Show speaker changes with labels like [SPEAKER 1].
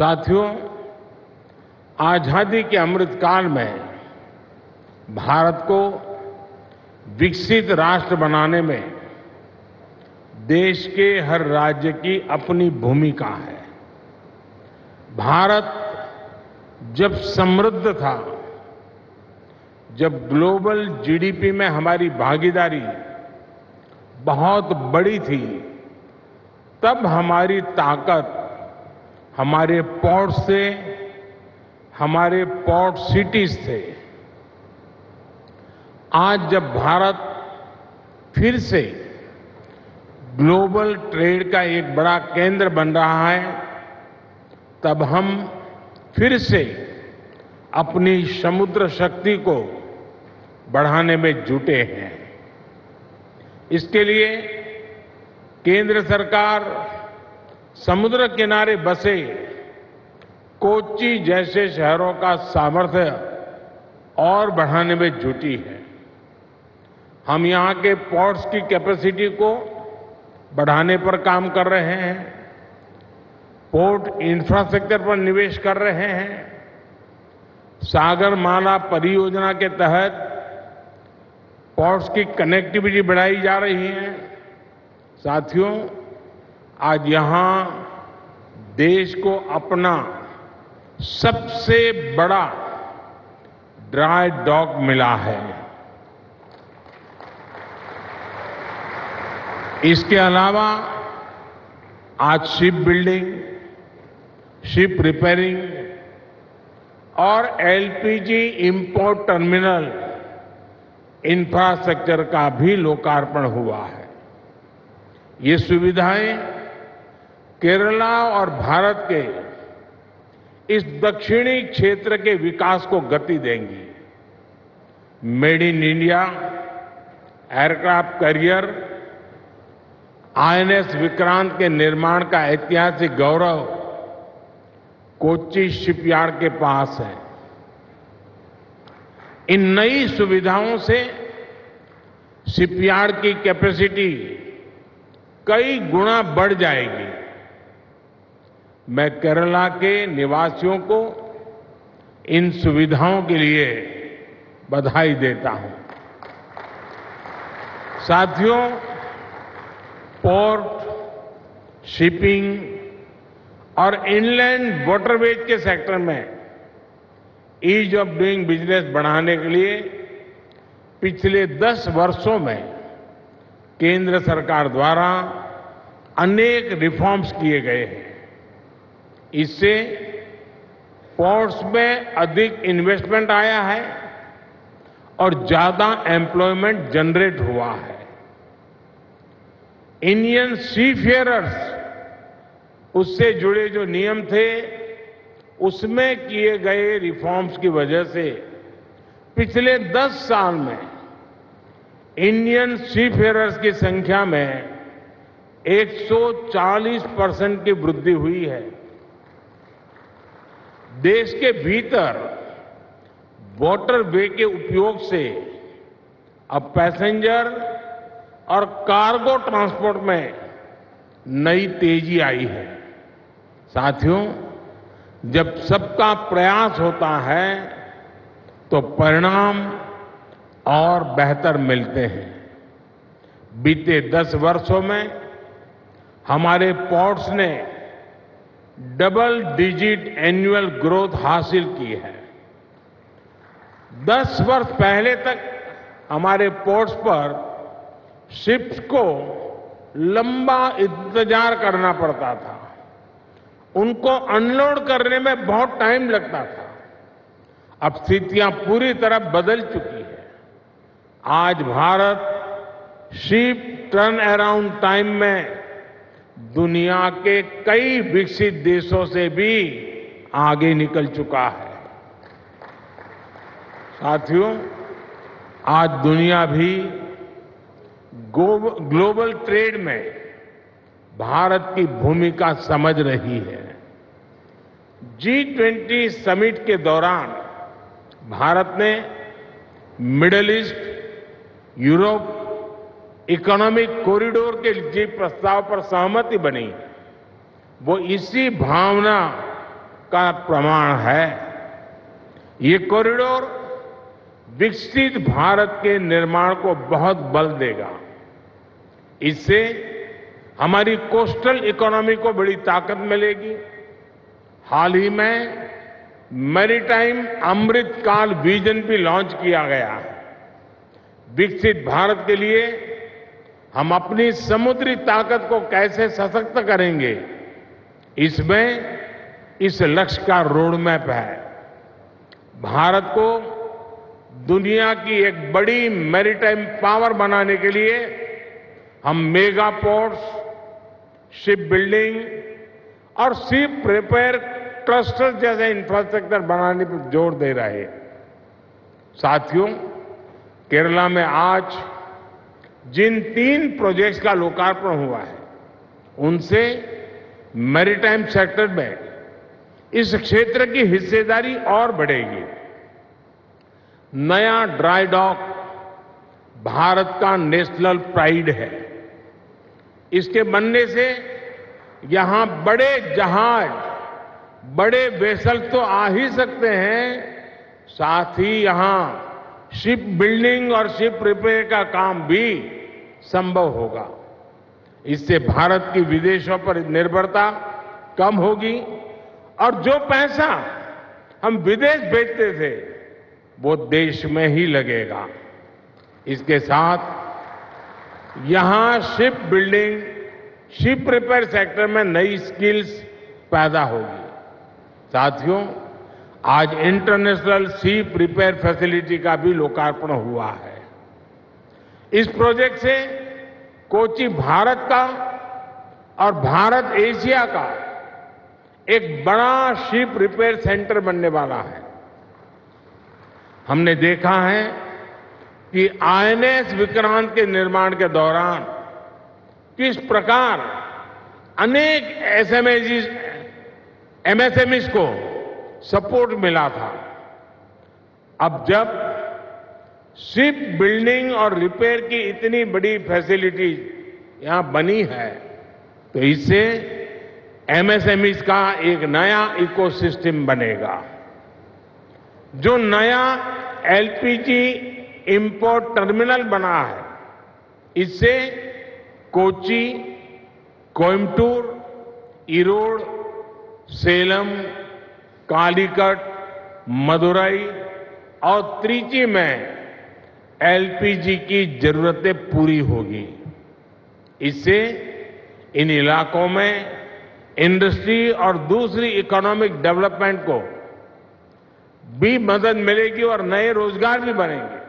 [SPEAKER 1] साथियों, आजादी के अमृत काल में भारत को विकसित राष्ट्र बनाने में देश के हर राज्य की अपनी भूमिका है। भारत जब समृद्ध था, जब ग्लोबल जीडीपी में हमारी भागीदारी बहुत बड़ी थी, तब हमारी ताकत हमारे पोर्ट से, हमारे पोर्ट सिटीज थे। आज जब भारत फिर से ग्लोबल ट्रेड का एक बड़ा केंद्र बन रहा है, तब हम फिर से अपनी समुद्र शक्ति को बढ़ाने में जुटे हैं। इसके लिए केंद्र सरकार समुद्र किनारे बसे कोच्चि जैसे शहरों का सामर्थ्य और बढ़ाने में जुटी है। हम यहां के पोर्ट्स की कैपेसिटी को बढ़ाने पर काम कर रहे हैं, पोर्ट इंफ्रास्ट्रक्चर पर निवेश कर रहे हैं। सागरमाला परियोजना के तहत पोर्ट्स की कनेक्टिविटी बढ़ाई जा रही है। साथियों, आज यहां देश को अपना सबसे बड़ा ड्राई डॉक मिला है। इसके अलावा आज शिप बिल्डिंग, शिप रिपेयरिंग और एलपीजी इंपोर्ट टर्मिनल इंफ्रास्ट्रक्चर का भी लोकार्पण हुआ है। ये सुविधाएं केरला और भारत के इस दक्षिणी क्षेत्र के विकास को गति देंगी। Made in India aircraft carrier INS Vikrant के निर्माण का ऐतिहासिक गौरव कोच्चि शिपयार्ड के पास है। इन नई सुविधाओं से शिपयार्ड की कैपेसिटी कई गुना बढ़ जाएगी। मैं केरला के निवासियों को इन सुविधाओं के लिए बधाई देता हूं। साथियों, पोर्ट, शिपिंग और इनलैंड वाटरवेज के सेक्टर में ईज ऑफ डूइंग बिजनेस बढ़ाने के लिए पिछले 10 वर्षों में केंद्र सरकार द्वारा अनेक रिफॉर्म्स किए गए हैं। इससे पोर्ट्स में अधिक इन्वेस्टमेंट आया है और ज्यादा एम्प्लॉयमेंट जनरेट हुआ है। इंडियन सीफेयरर्स, उससे जुड़े जो नियम थे, उसमें किए गए रिफॉर्म्स की वजह से पिछले 10 साल में इंडियन सीफेयरर्स की संख्या में 140% की वृद्धि हुई है। देश के भीतर वाटरवे के उपयोग से अब पैसेंजर और कार्गो ट्रांसपोर्ट में नई तेजी आई है। साथियों, जब सबका प्रयास होता है तो परिणाम और बेहतर मिलते हैं। बीते 10 वर्षों में हमारे पोर्ट्स ने डबल डिजिट एनुअल ग्रोथ हासिल की है। 10 वर्ष पहले तक हमारे पोर्ट्स पर शिप्स को लंबा इंतजार करना पड़ता था। उनको अनलोड करने में बहुत टाइम लगता था। अब स्थितियां पूरी तरह बदल चुकी है। आज Bharat ship turn around time में दुनिया के कई विकसित देशों से भी आगे निकल चुका है। साथियों, आज दुनिया भी ग्लोबल ट्रेड में भारत की भूमिका समझ रही है। G20 समिट के दौरान भारत ने middle east, Europe economic corridor के जिस प्रस्ताव पर सहमति बनी, वो इसी भावना का प्रमाण है। ये कॉरिडोर विकसित भारत के निर्माण को बहुत बल देगा। इससे हमारी कोस्टल इकोनॉमी को बड़ी ताकत मिलेगी। हाल ही में मैरीटाइम अमृत काल विजन भी लॉन्च किया गया है। विकसित भारत के लिए हम अपनी समुद्री ताकत को कैसे सशक्त करेंगे, इसमें इस लक्ष्य का रोड मैप है। भारत को दुनिया की एक बड़ी मैरीटाइम पावर बनाने के लिए हम मेगा पोर्ट्स, शिप बिल्डिंग और शिप रिपेयर क्लस्टर जैसे इंफ्रास्ट्रक्चर बनाने पर जोर दे रहे हैं। साथियों, केरला में आज जिन 3 प्रोजेक्ट्स का लोकार्पण हुआ है, उनसे मैरीटाइम सेक्टर में इस क्षेत्र की हिस्सेदारी और बढ़ेगी। नया ड्राई डॉक भारत का नेशनल प्राइड है। इसके बनने से यहां बड़े जहाज, बड़े वेसल तो आ ही सकते हैं, साथ ही यहां शिप बिल्डिंग और शिप रिपेयर का काम भी संभव होगा। इससे भारत की विदेशों पर निर्भरता कम होगी और जो पैसा हम विदेश भेजते थे वो देश में ही लगेगा। इसके साथ यहां ship building, ship repair sector में नई स्किल्स पैदा होगी। साथियों, आज इंटरनेशनल शिप रिपेयर फैसिलिटी का भी लोकार्पण हुआ है। इस प्रोजेक्ट से कोची भारत का और भारत एशिया का एक बड़ा शिप रिपेयर सेंटर बनने वाला है। हमने देखा है कि आईएनएस विक्रांत के निर्माण के दौरान किस प्रकार अनेक एमएसएमईज को सपोर्ट मिला था। अब जब शिप बिल्डिंग और रिपेयर की इतनी बड़ी फैसिलिटी यहां बनी है, तो इससे एमएसएमईज का एक नया इकोसिस्टम बनेगा। जो नया एलपीजी इंपोर्ट टर्मिनल बना है, इससे कोची, कोयम्बटूर, ईरोड, सेलम, कालीकट, मदुरई और त्रिची में एलपीजी की जरूरतें पूरी होगी। इससे इन इलाकों में इंडस्ट्री और दूसरी इकोनॉमिक डेवलपमेंट को भी मदद मिलेगी और नए रोजगार भी बनेंगे।